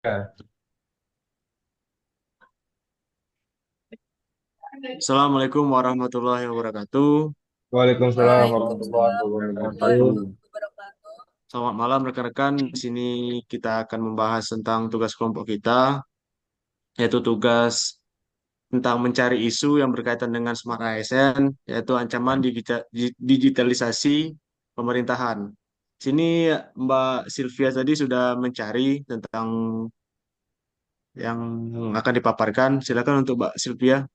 Ya. Assalamualaikum warahmatullahi wabarakatuh. Waalaikumsalam warahmatullahi Waalaikumsalam warahmatullahi wabarakatuh. wabarakatuh. Selamat malam rekan-rekan. Di sini kita akan membahas tentang tugas kelompok kita, yaitu tugas tentang mencari isu yang berkaitan dengan Smart ASN, yaitu ancaman digitalisasi pemerintahan. Sini Mbak Sylvia tadi sudah mencari tentang yang akan dipaparkan. Silakan untuk Mbak Sylvia.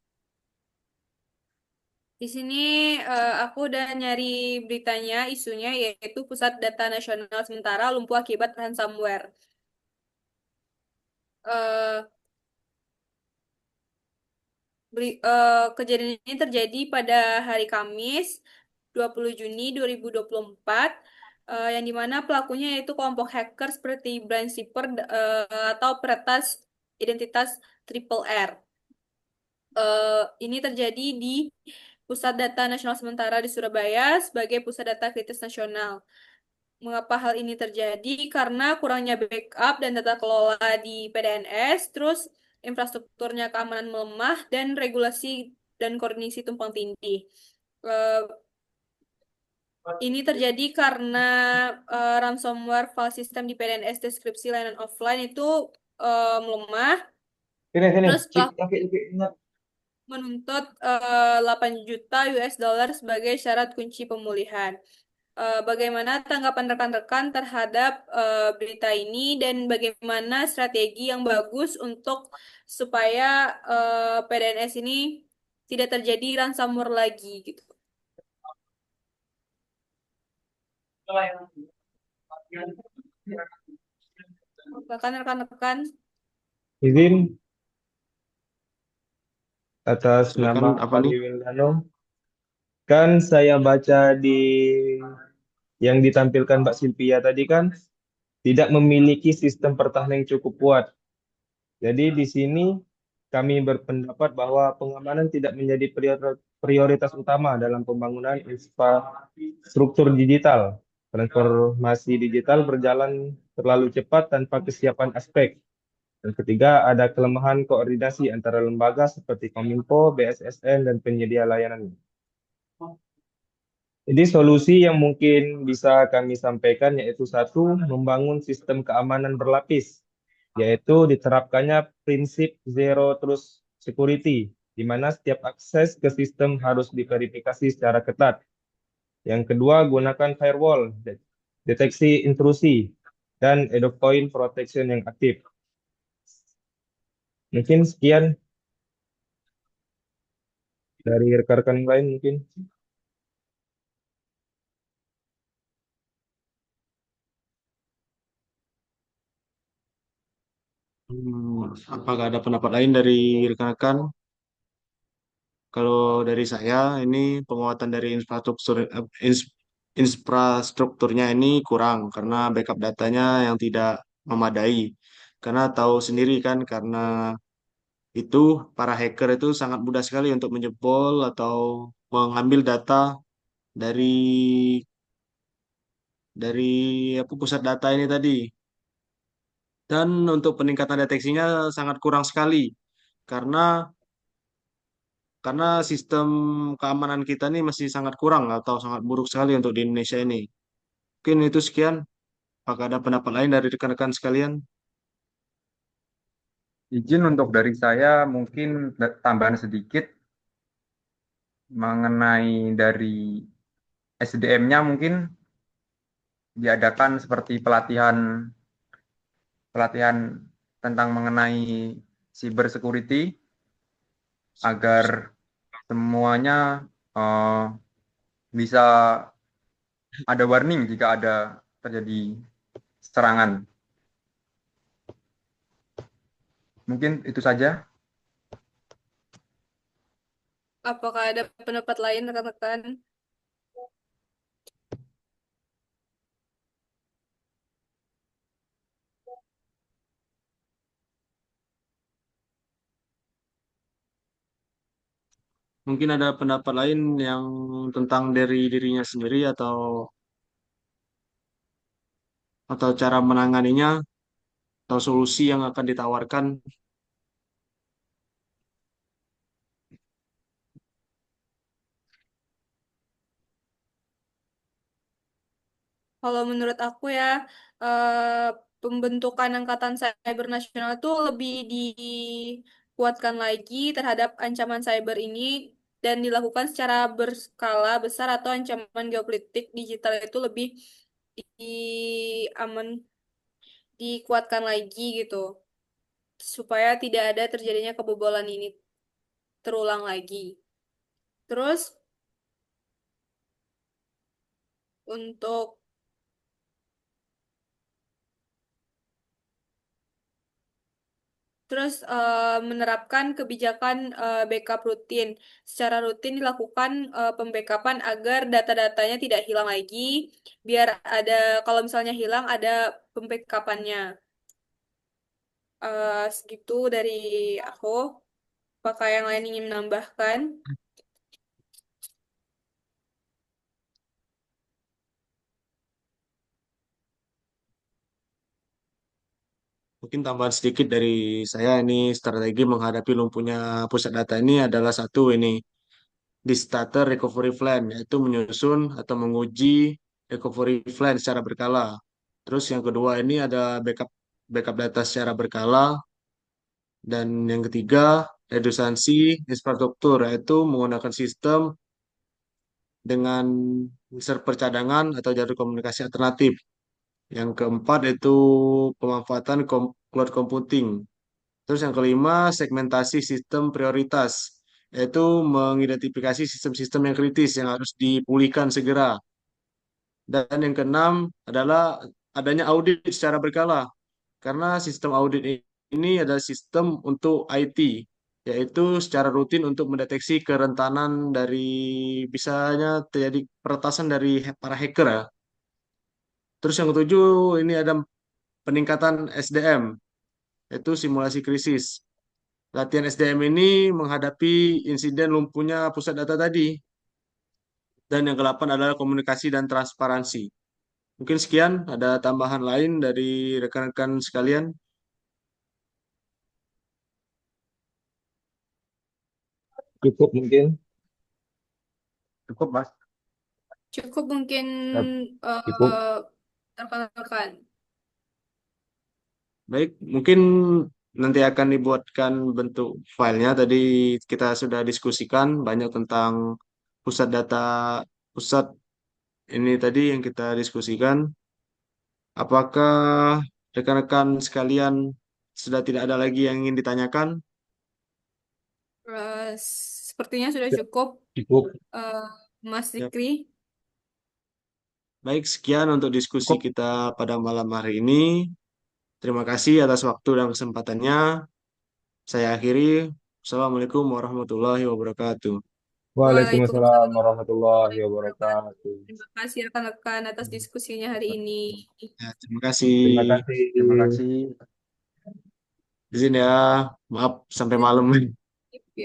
Di sini aku udah nyari beritanya, isunya yaitu Pusat Data Nasional sementara lumpuh akibat ransomware. Eh, Kejadian ini terjadi pada hari Kamis 20 Juni 2024, yang dimana pelakunya yaitu kelompok hacker seperti Brian Shipper atau peretas identitas Triple R. Ini terjadi di Pusat Data Nasional Sementara di Surabaya sebagai Pusat Data Kritis Nasional. Mengapa hal ini terjadi? Karena kurangnya backup dan tata kelola di PDNS, terus infrastrukturnya keamanan melemah, dan regulasi dan koordinasi tumpang tindih. Eh, ini terjadi karena ransomware file system di PDNS deskripsi layanan offline itu melemah. Sini, sini. Terus Cik, cik, cik, ingat. menuntut 8 juta US dollar sebagai syarat kunci pemulihan. Bagaimana tanggapan rekan-rekan terhadap berita ini dan bagaimana strategi yang bagus untuk supaya PDNS ini tidak terjadi ransomware lagi gitu. Bahkan rekan-rekan, Izin atas Silakan nama apa nih? Fadli Wildano. Kan saya baca di yang ditampilkan Mbak Silvia tadi kan tidak memiliki sistem pertahanan yang cukup kuat. Jadi di sini kami berpendapat bahwa pengamanan tidak menjadi prioritas utama dalam pembangunan infrastruktur digital. Transformasi digital berjalan terlalu cepat tanpa kesiapan aspek. Dan ketiga, ada kelemahan koordinasi antara lembaga seperti Kominfo, BSSN, dan penyedia layanan. Jadi solusi yang mungkin bisa kami sampaikan yaitu satu, membangun sistem keamanan berlapis, yaitu diterapkannya prinsip Zero Trust Security, di mana setiap akses ke sistem harus diverifikasi secara ketat. Yang kedua, gunakan firewall, deteksi intrusi, dan endpoint protection yang aktif. Mungkin sekian dari rekan-rekan yang lain mungkin. Apakah ada pendapat lain dari rekan-rekan? Kalau dari saya, ini penguatan dari infrastrukturnya ini kurang karena backup datanya yang tidak memadai. Karena tahu sendiri kan, karena itu para hacker itu sangat mudah sekali untuk menjebol atau mengambil data dari dari pusat data ini tadi. Dan untuk peningkatan deteksinya sangat kurang sekali karena sistem keamanan kita ini masih sangat kurang atau sangat buruk sekali untuk di Indonesia ini. Mungkin itu sekian. Apakah ada pendapat lain dari rekan-rekan sekalian? Izin untuk dari saya mungkin tambahan sedikit mengenai dari SDM-nya mungkin diadakan seperti pelatihan pelatihan tentang mengenai cyber security agar semuanya eh, bisa ada warning jika ada terjadi serangan. Mungkin itu saja. apakah ada pendapat lain rekan-rekan? Mungkin ada pendapat lain yang tentang dari dirinya sendiri atau cara menanganinya. atau solusi yang akan ditawarkan. Kalau menurut aku ya, eh, pembentukan Angkatan Cyber Nasional itu lebih dikuatkan lagi terhadap ancaman cyber ini dan dilakukan secara berskala besar atau ancaman geopolitik digital itu lebih di aman dikuatkan lagi gitu supaya tidak ada terjadinya kebobolan ini terulang lagi. Terus untuk menerapkan kebijakan backup rutin. Secara rutin dilakukan pembackupan agar data-datanya tidak hilang lagi. Biar ada, kalau misalnya hilang, ada pembackupannya. Segitu dari aku. Apakah yang lain ingin menambahkan? Mungkin tambahan sedikit dari saya ini strategi menghadapi lumpuhnya pusat data ini adalah satu ini di starter recovery plan yaitu menyusun atau menguji recovery plan secara berkala. Terus yang kedua ini ada backup data secara berkala dan yang ketiga redundansi infrastruktur yaitu menggunakan sistem dengan server cadangan atau jalur komunikasi alternatif. Yang keempat itu pemanfaatan cloud computing. Terus yang kelima, segmentasi sistem prioritas, yaitu mengidentifikasi sistem-sistem yang kritis yang harus dipulihkan segera. Dan yang keenam adalah adanya audit secara berkala, karena sistem audit ini adalah sistem untuk IT, yaitu secara rutin untuk mendeteksi kerentanan dari bisanya terjadi peretasan dari para hacker ya. Terus yang ketujuh, ini ada peningkatan SDM, yaitu simulasi krisis. Latihan SDM ini menghadapi insiden lumpuhnya pusat data tadi. Dan yang kedelapan adalah komunikasi dan transparansi. Mungkin sekian, ada tambahan lain dari rekan-rekan sekalian. Cukup mungkin. Cukup, Mas. Cukup mungkin Ya, cukup. eh, rekan-rekan. Baik, mungkin nanti akan dibuatkan bentuk filenya. Tadi kita sudah diskusikan banyak tentang pusat data, pusat ini tadi yang kita diskusikan. Apakah rekan-rekan sekalian sudah tidak ada lagi yang ingin ditanyakan? Sepertinya sudah Ya, cukup, cukup. eh, Mas Ya. Zikri. Baik, sekian untuk diskusi Cukup. kita pada malam hari ini. Terima kasih atas waktu dan kesempatannya. Saya akhiri. Assalamualaikum warahmatullahi wabarakatuh. Waalaikumsalam Waalaikumsalam warahmatullahi warahmatullahi wabarakatuh. wabarakatuh. Terima kasih rekan-rekan atas diskusinya hari ini. Ya, terima kasih. Terima kasih. Terima kasih. Izin ya, maaf sampai malam.